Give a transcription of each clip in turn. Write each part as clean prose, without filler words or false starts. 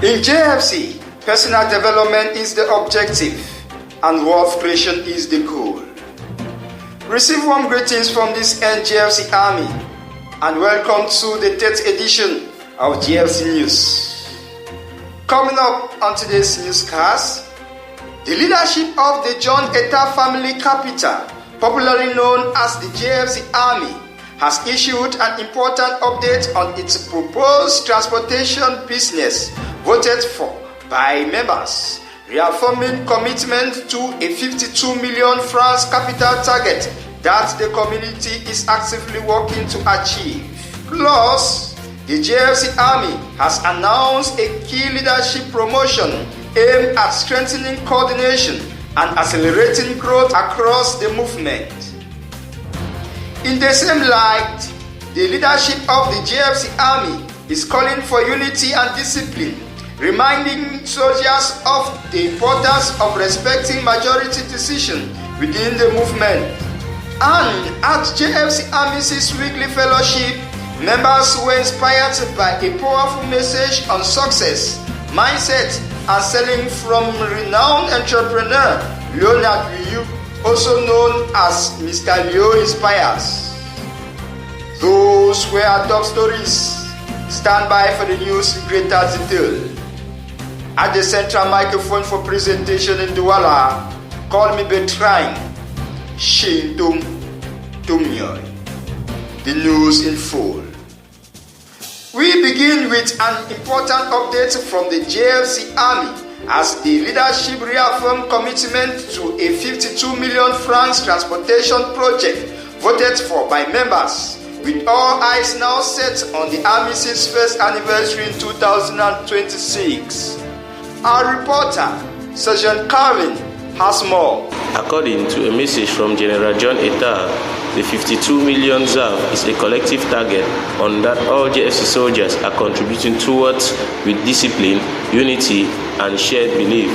In JFC, personal development is the objective and wealth creation is the goal. Receive warm greetings from this JFC Army and welcome to the 3rd edition of JFC News. Coming up on today's newscast, the leadership of the John Etta family capital, popularly known as the JFC Army, has issued an important update on its proposed transportation business voted for by members, reaffirming commitment to a 52 million francs capital target that the community is actively working to achieve. Plus, the JFC Army has announced a key leadership promotion aimed at strengthening coordination and accelerating growth across the movement. In the same light, the leadership of the JFC Army is calling for unity and discipline, reminding soldiers of the importance of respecting majority decisions within the movement. And at JFC Army's weekly fellowship, members were inspired by a powerful message on success, mindset, and selling from renowned entrepreneur Leonard Wieyu, also known as Mr. Leo Inspires. Those were our top stories. Stand by for the news in greater detail. At the central microphone for presentation in Douala, call me Betrain Shintum Tumyoy. The news in full. We begin with an important update from the JFC Army as the leadership reaffirmed commitment to a 52 million francs transportation project voted for by members, with all eyes now set on the Army's 1st anniversary in 2026. Our reporter, Sergeant Calvin, has more. According to a message from General John Etta, the 52 million ZAV is a collective target on that all JFC soldiers are contributing towards with discipline, unity, and shared belief.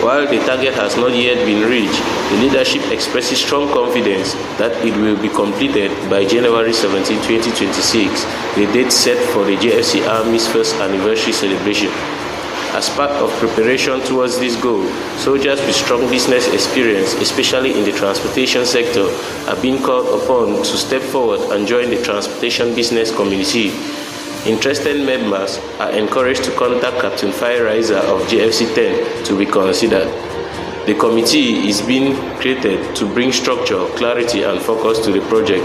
While the target has not yet been reached, the leadership expresses strong confidence that it will be completed by January 17, 2026, the date set for the JFC Army's 1st anniversary celebration. As part of preparation towards this goal, soldiers with strong business experience, especially in the transportation sector, are being called upon to step forward and join the transportation business community. Interested members are encouraged to contact Captain Fire Riser of JFC 10 to be considered. The committee is being created to bring structure, clarity, and focus to the project.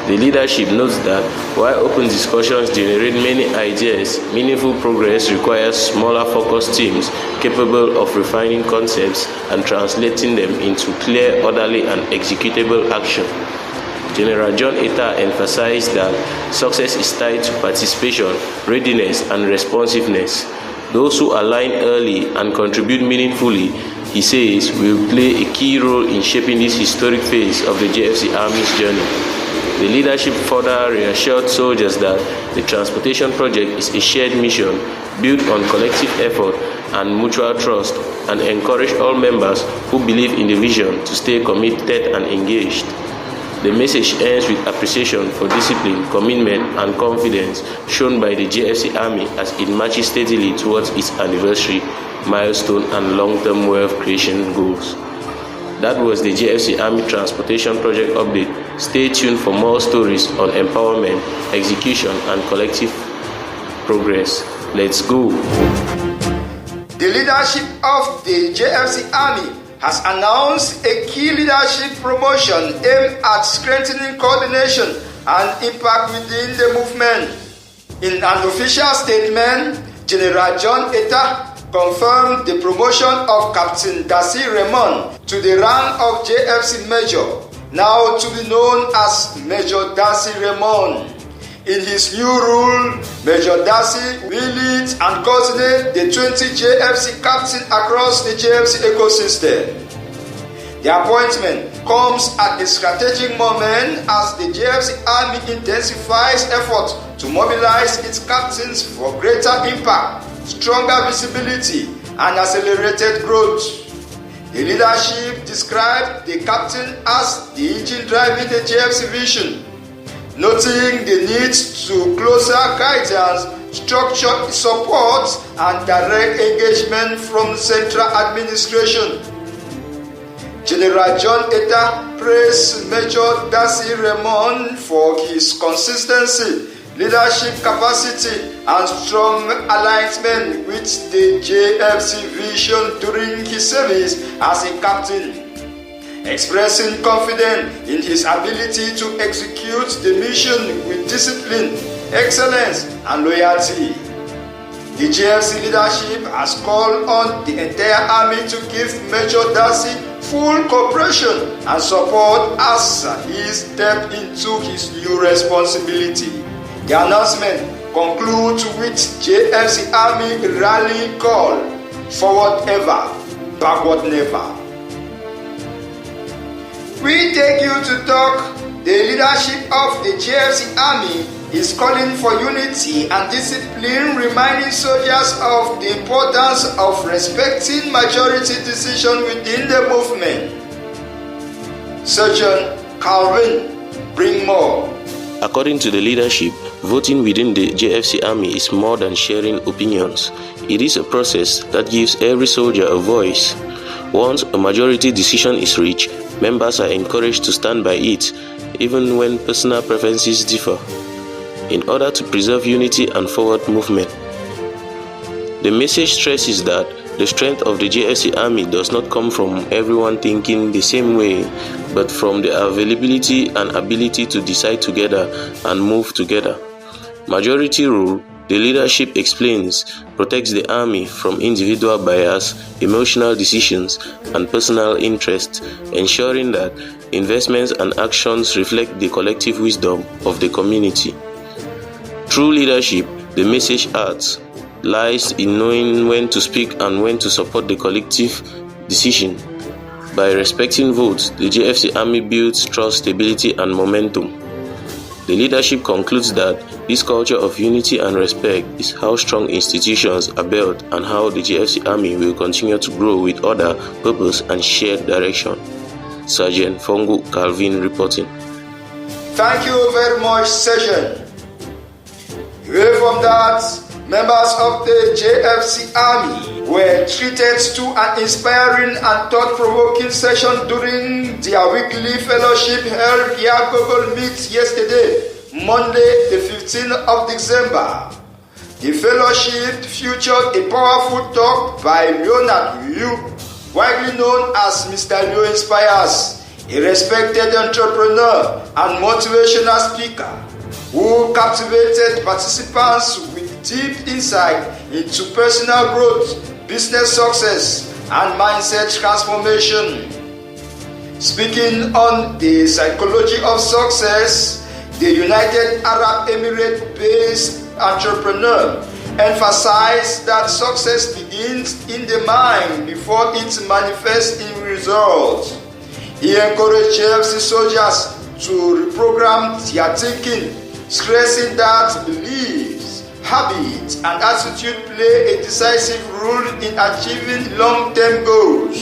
The leadership notes that while open discussions generate many ideas, meaningful progress requires smaller focused teams capable of refining concepts and translating them into clear, orderly, and executable action. General John Etta emphasized that success is tied to participation, readiness, and responsiveness. Those who align early and contribute meaningfully, he says, will play a key role in shaping this historic phase of the JFC Army's journey. The leadership further reassured soldiers that the transportation project is a shared mission built on collective effort and mutual trust, and encouraged all members who believe in the vision to stay committed and engaged. The message ends with appreciation for discipline, commitment, and confidence shown by the JFC Army as it marches steadily towards its anniversary milestone and long-term wealth creation goals. That was the JFC Army Transportation Project update. Stay tuned for more stories on empowerment, execution, and collective progress. Let's go. The leadership of the JFC Army has announced a key leadership promotion aimed at strengthening coordination and impact within the movement. In an official statement, General John Etta confirmed the promotion of Captain Ndansi Raymond to the rank of JFC Major, now to be known as Major Ndansi Raymond. In his new role, Major Ndansi will lead and coordinate the 20 JFC Captains across the JFC ecosystem. The appointment comes at a strategic moment as the JFC Army intensifies efforts to mobilize its captains for greater impact, stronger visibility, and accelerated growth. The leadership described the captain as the engine driving the JFC vision, noting the need to closer guidance structured support, and direct engagement from central administration. General John Etta praised Major Ndansi Raymond for his consistency, leadership capacity, and strong alignment with the JFC vision during his service as a captain, expressing confidence in his ability to execute the mission with discipline, excellence, and loyalty. The JFC leadership has called on the entire Army to give Major Ndansi full cooperation and support as he steps into his new responsibility. The announcement concludes with JFC Army rally call: forward ever, backward never. We take you to talk. The leadership of the JFC Army is calling for unity and discipline, reminding soldiers of the importance of respecting majority decision within the movement. Sergeant Calvin, bring more. According to the leadership, voting within the JFC Army is more than sharing opinions. It is a process that gives every soldier a voice. Once a majority decision is reached, members are encouraged to stand by it, even when personal preferences differ, in order to preserve unity and forward movement. The message stresses that the strength of the JFC Army does not come from everyone thinking the same way, but from the availability and ability to decide together and move together. Majority rule, the leadership explains, protects the Army from individual bias, emotional decisions, and personal interest, ensuring that investments and actions reflect the collective wisdom of the community. True leadership, the message adds, lies in knowing when to speak and when to support the collective decision. By respecting votes, the JFC Army builds trust, stability, and momentum. The leadership concludes that this culture of unity and respect is how strong institutions are built and how the JFC Army will continue to grow with order, purpose, and shared direction. Sergeant Fongu Calvin reporting. Thank you very much, Sergeant. Away from that, members of the JFC Army were treated to an inspiring and thought-provoking session during their weekly fellowship held via Google Meet yesterday, Monday, the 15th of December. The fellowship featured a powerful talk by Leonard Wieyu, widely known as Mr. Wieyu Inspires, a respected entrepreneur and motivational speaker who captivated participants with deep insight into personal growth, business success, and mindset transformation. Speaking on the psychology of success, the United Arab Emirates-based entrepreneur emphasized that success begins in the mind before it manifests in results. He encouraged JFC soldiers to reprogram their thinking, stressing that beliefs, habits, and attitude play a decisive role in achieving long-term goals.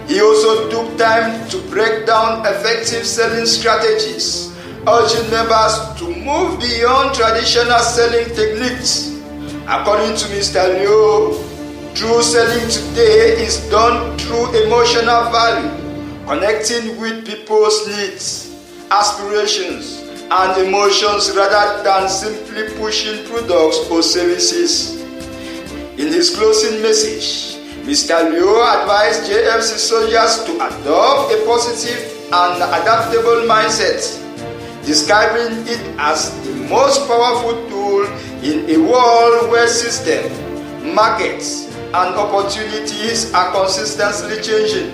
He also took time to break down effective selling strategies, urging members to move beyond traditional selling techniques. According to Mr. Wieyu, true selling today is done through emotional value, connecting with people's needs, aspirations, and emotions rather than simply pushing products or services. In his closing message, Mr. Wieyu advised JFC soldiers to adopt a positive and adaptable mindset, describing it as the most powerful tool in a world where systems, markets, and opportunities are consistently changing.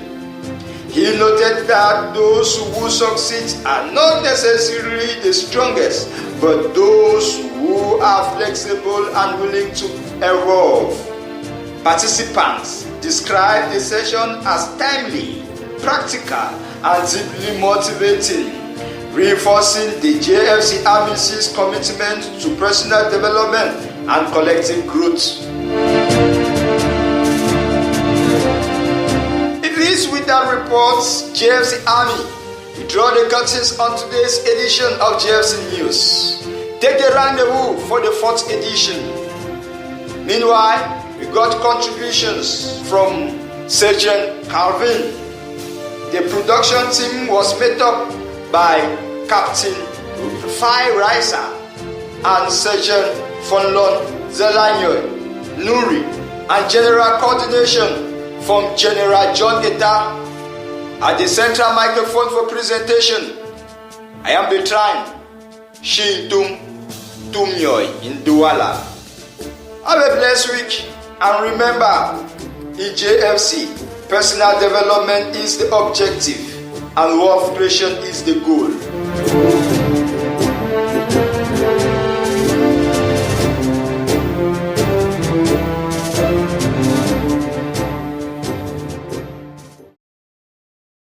He noted that those who succeed are not necessarily the strongest, but those who are flexible and willing to evolve. Participants described the session as timely, practical, and deeply motivating, reinforcing the JFC Army's commitment to personal development and collective growth. It is with that report, JFC Army, we draw the curtains on today's edition of JFC News. take the rendezvous for the 4th edition. Meanwhile, we got contributions from Sergeant Calvin. The production team was made up by Captain Fai Raisa and Sergeant Fonlon Zelanyoy Nuri, and general coordination from General John Etta. At the central microphone for presentation, I am Bertrand Shintum Tumyoy in Douala. Have a blessed week, and remember, in JFC, personal development is the objective and wealth creation is the goal.